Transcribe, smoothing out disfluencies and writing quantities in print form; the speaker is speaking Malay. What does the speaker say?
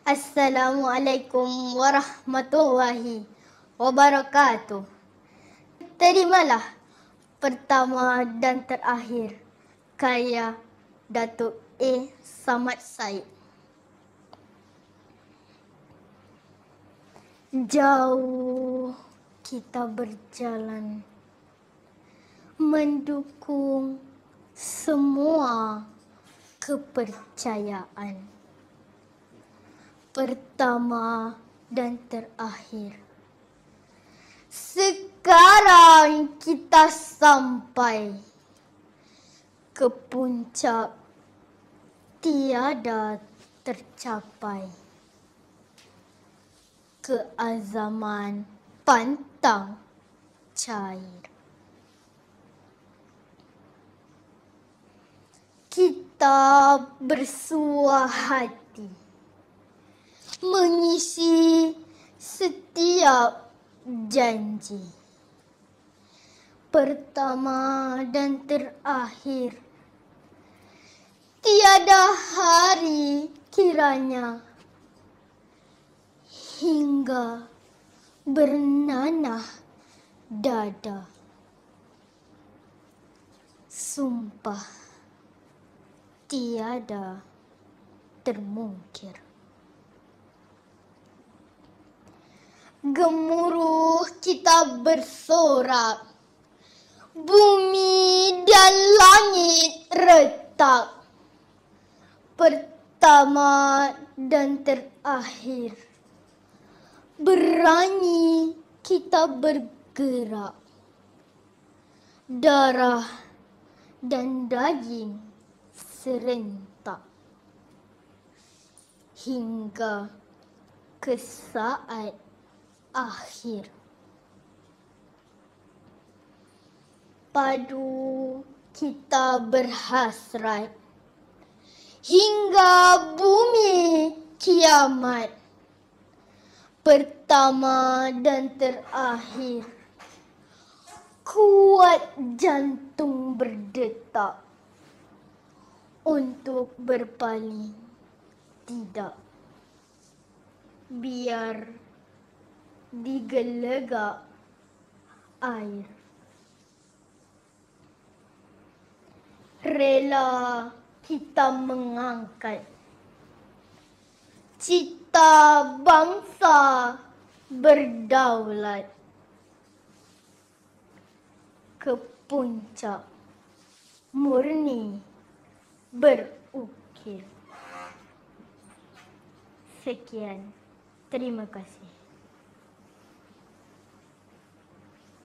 Assalamualaikum warahmatullahi wabarakatuh. Terimalah pertama dan terakhir karya Datuk A. Samad Said. Jauh kita berjalan mendukung semua kepercayaan. Pertama dan terakhir. Sekarang kita sampai ke puncak tiada tercapai. Keazaman pantang cair. Kita bersuah hati mengisi setiap janji. Pertama dan terakhir. Tiada hari kiranya hingga bernanah dada. Sumpah tiada termungkir. Gemuruh kita bersorak, bumi dan langit retak. Pertama dan terakhir, berani kita bergerak. Darah dan daging serentak hingga ke saat akhir. Padu kita berhasrat hingga bumi kiamat. Pertama dan terakhir, kuat jantung berdetak untuk berpaling tidak. Biar digelegak air. Rela kita mengangkat cita bangsa berdaulat ke puncak murni berukir. Sekian, terima kasih.